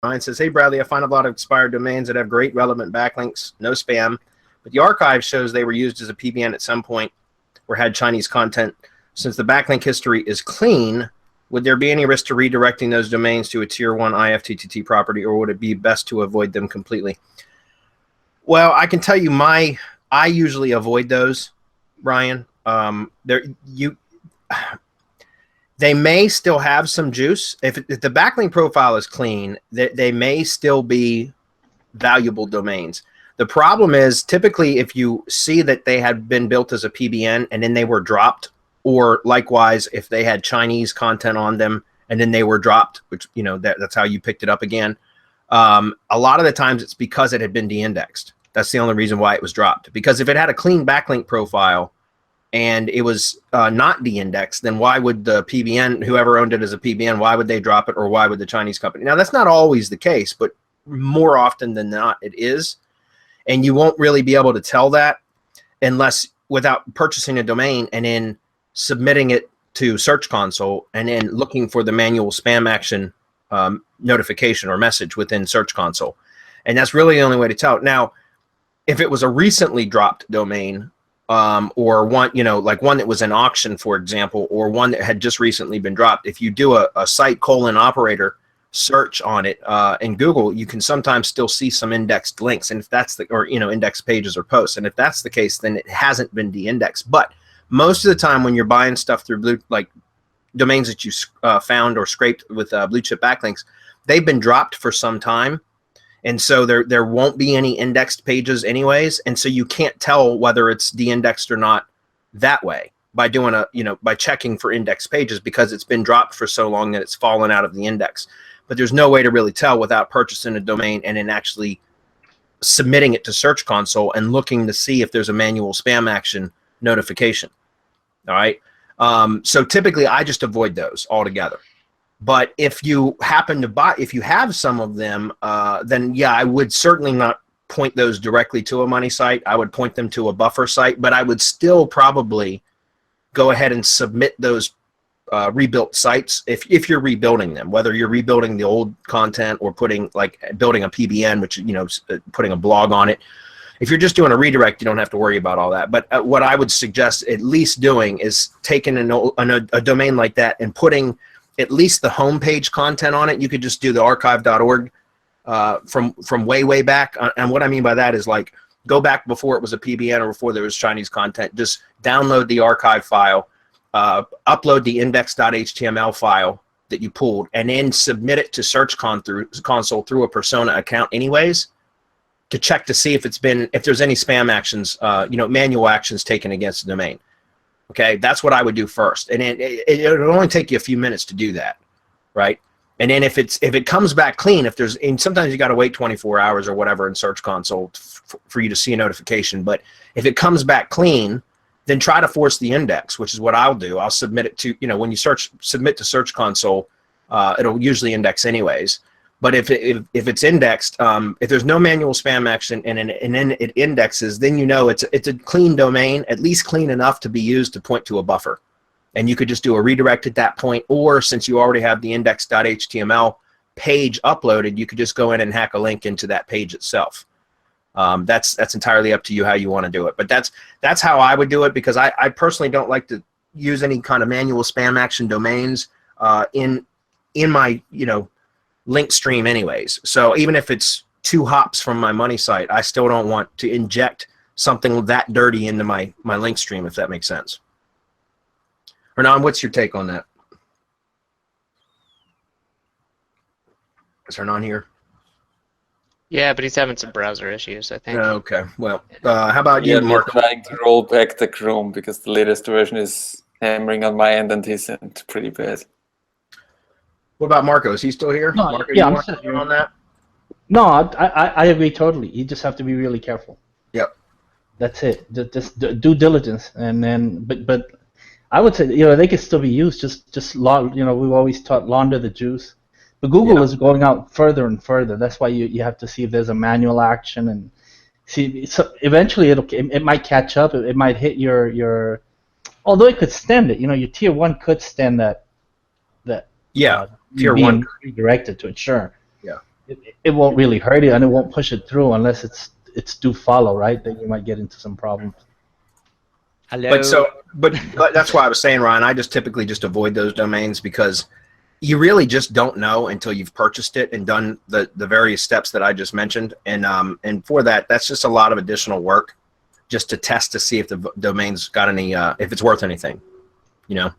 Ryan says, hey, Bradley, I find a lot of expired domains that have great relevant backlinks, no spam, but the archive shows they were used as a PBN at some point or had Chinese content. Since the backlink history is clean, would there be any risk to redirecting those domains to a Tier 1 IFTTT property, or would it be best to avoid them completely? Well, I can tell you I usually avoid those, Brian. They may still have some juice. If the backlink profile is clean, they may still be valuable domains. The problem is typically if you see that they had been built as a PBN and then they were dropped, or likewise if they had Chinese content on them and then they were dropped, which that's how you picked it up again. A lot of the times it's because it had been de-indexed. That's the only reason why it was dropped. Because if it had a clean backlink profile and it was not de-indexed, then why would the PBN, whoever owned it as a PBN, why would they drop it, or why would the Chinese company? Now, that's not always the case, but more often than not, it is. And you won't really be able to tell that unless without purchasing a domain and then submitting it to Search Console and then looking for the manual spam action notification or message within Search Console. And that's really the only way to tell. Now, if it was a recently dropped domain, or one, like one that was in auction, for example, or one that had just recently been dropped, if you do a site operator search on it in Google, you can sometimes still see some indexed links. And if that's or indexed pages or posts. And if that's the case, then it hasn't been de-indexed. But most of the time when you're buying stuff through domains that you found or scraped with blue chip backlinks, they've been dropped for some time. And so there won't be any indexed pages anyways. And so you can't tell whether it's de-indexed or not that way by doing by checking for indexed pages, because it's been dropped for so long that it's fallen out of the index. But there's no way to really tell without purchasing a domain and then actually submitting it to Search Console and looking to see if there's a manual spam action notification. All right. So typically I just avoid those altogether. But if you happen to if you have some of them, then yeah, I would certainly not point those directly to a money site. I would point them to a buffer site, but I would still probably go ahead and submit those rebuilt sites if you're rebuilding them, whether you're rebuilding the old content or building a PBN, which, putting a blog on it. If you're just doing a redirect, you don't have to worry about all that. But what I would suggest at least doing is taking a domain like that and putting at least the homepage content on it. You could just do the archive.org from way back. And what I mean by that is go back before it was a PBN or before there was Chinese content. Just download the archive file, upload the index.html file that you pulled, and then submit it to Search Console through a Persona account anyways, to check to see if there's any spam actions, manual actions taken against the domain. Okay, that's what I would do first, and it'll only take you a few minutes to do that, right? And then if it comes back clean, and sometimes you got to wait 24 hours or whatever in Search Console for you to see a notification. But if it comes back clean, then try to force the index, which is what I'll do. I'll submit it to when you submit to Search Console, it'll usually index anyways. But if it's indexed, if there's no manual spam action and then it indexes, then it's a clean domain, at least clean enough to be used to point to a buffer. And you could just do a redirect at that point, or since you already have the index.html page uploaded, you could just go in and hack a link into that page itself. That's entirely up to you how you want to do it. But that's how I would do it, because I personally don't like to use any kind of manual spam action domains in my link stream anyways. So even if it's 2 hops from my money site, I still don't want to inject something that dirty into my link stream, if that makes sense. Hernan, what's your take on that? Is Hernan here? Yeah, but he's having some browser issues, I think. Okay. Well, how about you, Mark? I'm trying to roll back the Chrome because the latest version is hammering on my end and his end pretty bad. What about Marco? Is he still here? No, Marco, yeah, I'm still on that. No, I agree totally. You just have to be really careful. Yep. That's it. Just due diligence, and then but I would say they could still be used. Just we've always taught launder the juice, but Google is going out further and further. That's why you have to see if there's a manual action and see. So eventually it might catch up. It might hit your although it could stand it. Your Tier 1 could stand that. Yeah. Tier 1 redirected to it, sure. Yeah. it won't really hurt you, and it won't push it through unless it's do follow, right? Then you might get into some problems. Hello. But that's why I was saying, Ryan, I just typically just avoid those domains because you really just don't know until you've purchased it and done the various steps that I just mentioned. And for that, that's just a lot of additional work just to test to see if the domain's got any, if it's worth anything, you know?